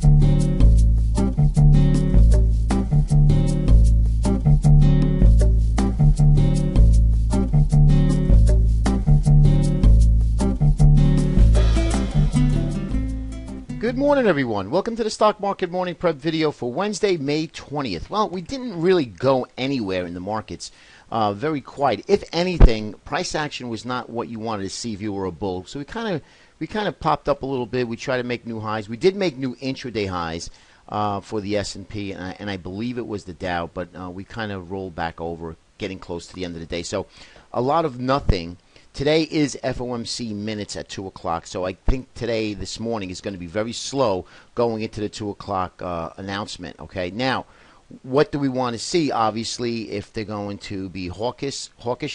Good morning, everyone. Welcome to the Stock Market Morning Prep video for Wednesday, May 20th. Well, we didn't really go anywhere in the markets. Very quiet. If anything, price action was not what you wanted to see if you were a bull. So we kind of popped up a little bit. We tried to make new highs. We did make new intraday highs for the S&P, and I believe it was the Dow, but we kind of rolled back over, getting close to the end of the day. So a lot of nothing. Today is FOMC minutes at 2 o'clock, so I think this morning, is going to be very slow going into the 2 o'clock announcement. Okay, now, what do we want to see? Obviously, if they're going to be hawkish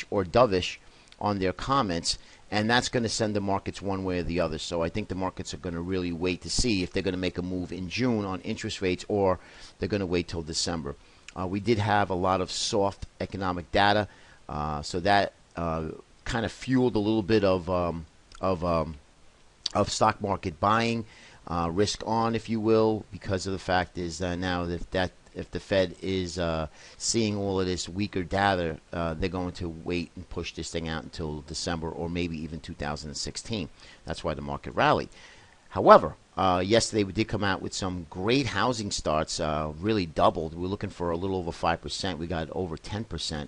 or dovish on their comments, and that's going to send the markets one way or the other. So I think the markets are going to really wait to see if they're going to make a move in June on interest rates or they're going to wait till December. We did have a lot of soft economic data, so that kind of fueled a little bit of stock market buying, risk on, if you will, because of the fact is now if the Fed is seeing all of this weaker data, they're going to wait and push this thing out until December or maybe even 2016. That's why the market rallied. However, yesterday we did come out with some great housing starts, really doubled. We're looking for a little over 5%. We got over 10%.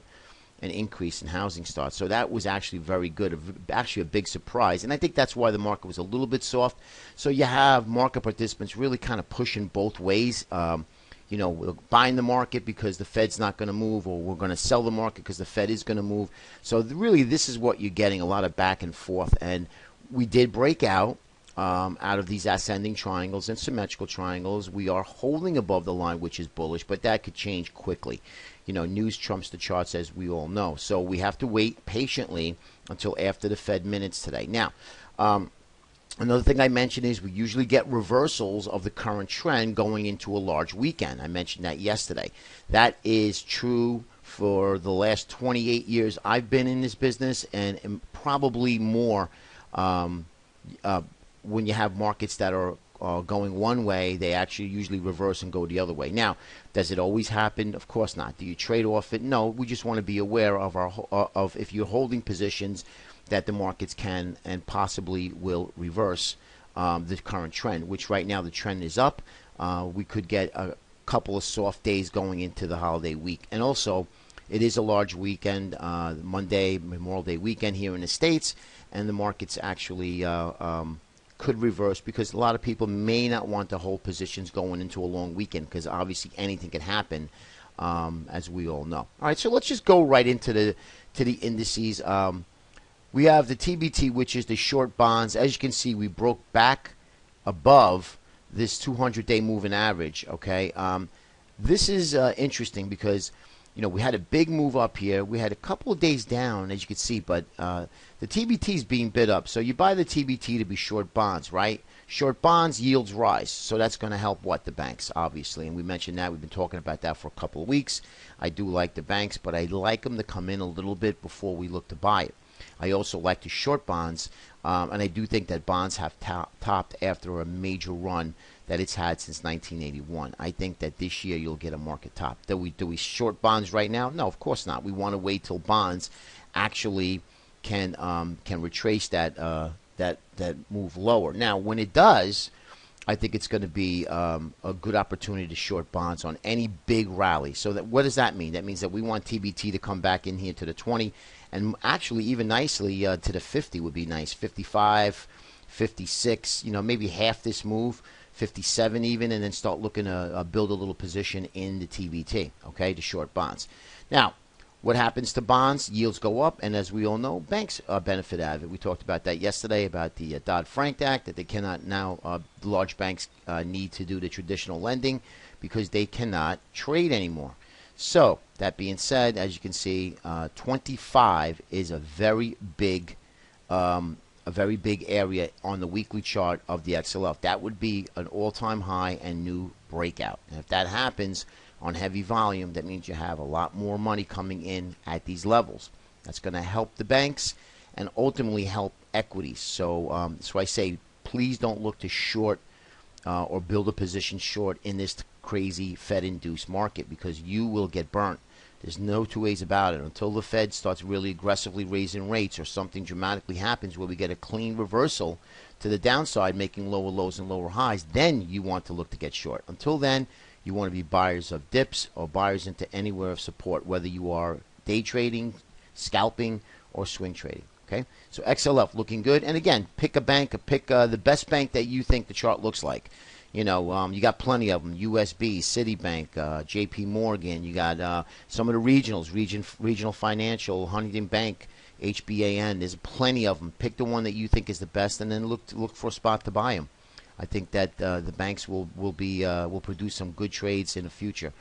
An increase in housing starts. So that was actually very good, actually a big surprise. And I think that's why the market was a little bit soft. So you have market participants really kind of pushing both ways. We're buying the market because the Fed's not going to move, or we're going to sell the market because the Fed is going to move. So really this is what you're getting, a lot of back and forth. And we did break out of these ascending triangles and symmetrical triangles. We are holding above the line, which is bullish, but that could change quickly. News trumps the charts, as we all know. So we have to wait patiently until after the Fed minutes today. Now, another thing I mentioned is we usually get reversals of the current trend going into a large weekend. I mentioned that yesterday. That is true for the last 28 years I've been in this business, and probably more when you have markets that are going one way, they actually usually reverse and go the other way. Now, does it always happen? Of course not. Do you trade off it? No. We just want to be aware of if you're holding positions that the markets can and possibly will reverse the current trend, which right now the trend is up. We could get a couple of soft days going into the holiday week. And also, it is a large weekend, Monday, Memorial Day weekend here in the States, and the markets actually could reverse because a lot of people may not want to hold positions going into a long weekend because obviously anything can happen, as we all know. All right, so let's just go right into the indices. We have the TBT, which is the short bonds. As you can see, we broke back above this 200-day moving average. Okay, this is interesting because we had a big move up here. We had a couple of days down, as you can see, but the TBT is being bid up. So you buy the TBT to be short bonds, right? Short bonds, yields rise. So that's going to help what? The banks, obviously. And we mentioned that. We've been talking about that for a couple of weeks. I do like the banks, but I like them to come in a little bit before we look to buy it. I also like to short bonds, and I do think that bonds have topped after a major run that it's had since 1981. I think that this year you'll get a market top. Do we short bonds right now? No, of course not. We want to wait till bonds actually can retrace that move lower. Now, when it does, I think it's going to be a good opportunity to short bonds on any big rally. So what does that mean? That means that we want TBT to come back in here to the 20, and actually even nicely to the 50 would be nice. 55, 56, maybe half this move. 57 even, and then start looking to build a little position in the TBT, okay, to short bonds. Now, what happens to bonds? Yields go up, and as we all know, banks benefit out of it. We talked about that yesterday, about the Dodd-Frank Act, that they cannot now, the large banks need to do the traditional lending because they cannot trade anymore. So, that being said, as you can see, 25 is a very big area on the weekly chart of the XLF. That would be an all-time high and new breakout. And if that happens on heavy volume, that means you have a lot more money coming in at these levels. That's going to help the banks and ultimately help equities. So, so I say, please don't look to short or build a position short in this crazy Fed-induced market, because you will get burnt. There's no two ways about it. Until the Fed starts really aggressively raising rates or something dramatically happens where we get a clean reversal to the downside, making lower lows and lower highs, then you want to look to get short. Until then, you want to be buyers of dips or buyers into anywhere of support, whether you are day trading, scalping, or swing trading. Okay, so XLF looking good. And again, pick a bank, pick the best bank that you think the chart looks like. You know, you got plenty of them: USB, Citibank, J.P. Morgan. You got some of the regionals, Regional Financial, Huntington Bank, HBAN. There's plenty of them. Pick the one that you think is the best, and then look for a spot to buy them. I think that the banks will produce some good trades in the future.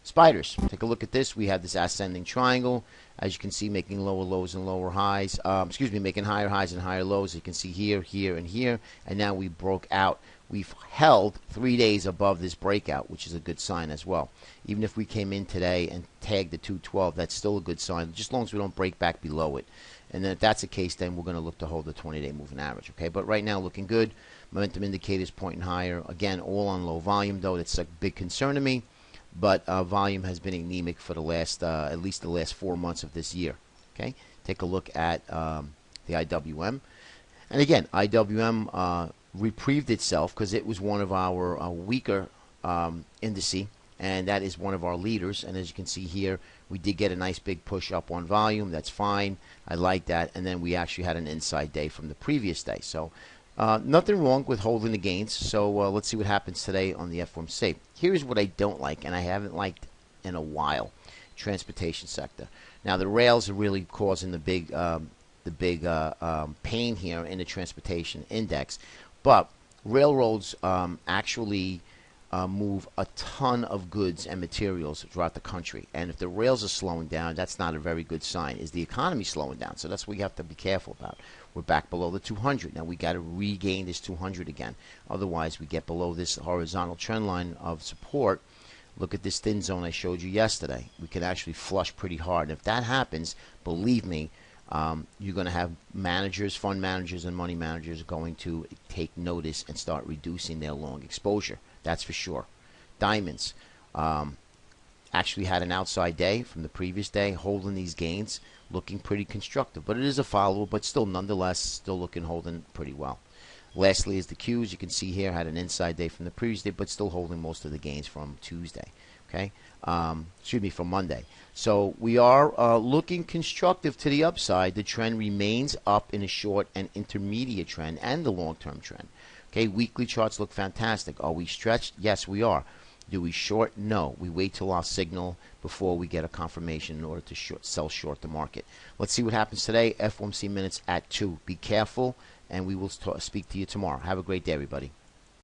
Spiders, take a look at this. We have this ascending triangle, as you can see, making lower lows and lower highs. Making higher highs and higher lows. You can see here, here, and here. And now we broke out. We've held 3 days above this breakout, which is a good sign as well. Even if we came in today and tagged the 212, that's still a good sign, just as long as we don't break back below it. And then if that's the case, then we're going to look to hold the 20-day moving average. Okay, but right now looking good. Momentum indicators pointing higher. Again, all on low volume, though. That's a big concern to me. But volume has been anemic for the last, at least the last 4 months of this year. Okay, take a look at the IWM. And again, IWM reprieved itself because it was one of our weaker indices, and that is one of our leaders. And as you can see here, we did get a nice big push up on volume. That's fine. I like that. And then we actually had an inside day from the previous day. So nothing wrong with holding the gains. So let's see what happens today on the FOMC. Here's what I don't like, and I haven't liked in a while: transportation sector. Now the rails are really causing the big pain here in the transportation index, but railroads actually move a ton of goods and materials throughout the country. And if the rails are slowing down, that's not a very good sign. Is the economy slowing down? So that's what you have to be careful about. We're back below the 200. Now we got to regain this 200 again. Otherwise, we get below this horizontal trend line of support. Look at this thin zone I showed you yesterday. We can actually flush pretty hard. And if that happens, believe me, you're going to have managers, fund managers, and money managers going to take notice and start reducing their long exposure. That's for sure. Diamonds actually had an outside day from the previous day, holding these gains, looking pretty constructive. But it is a follower, but still, nonetheless, still holding pretty well. Lastly is the Qs. You can see here had an inside day from the previous day, but still holding most of the gains from Tuesday. Okay, from Monday. So we are looking constructive to the upside. The trend remains up in a short and intermediate trend and the long-term trend. Okay, weekly charts look fantastic. Are we stretched? Yes, we are. Do we short? No. We wait till our signal before we get a confirmation in order to sell short the market. Let's see what happens today. FOMC minutes at 2. Be careful, and we will speak to you tomorrow. Have a great day, everybody.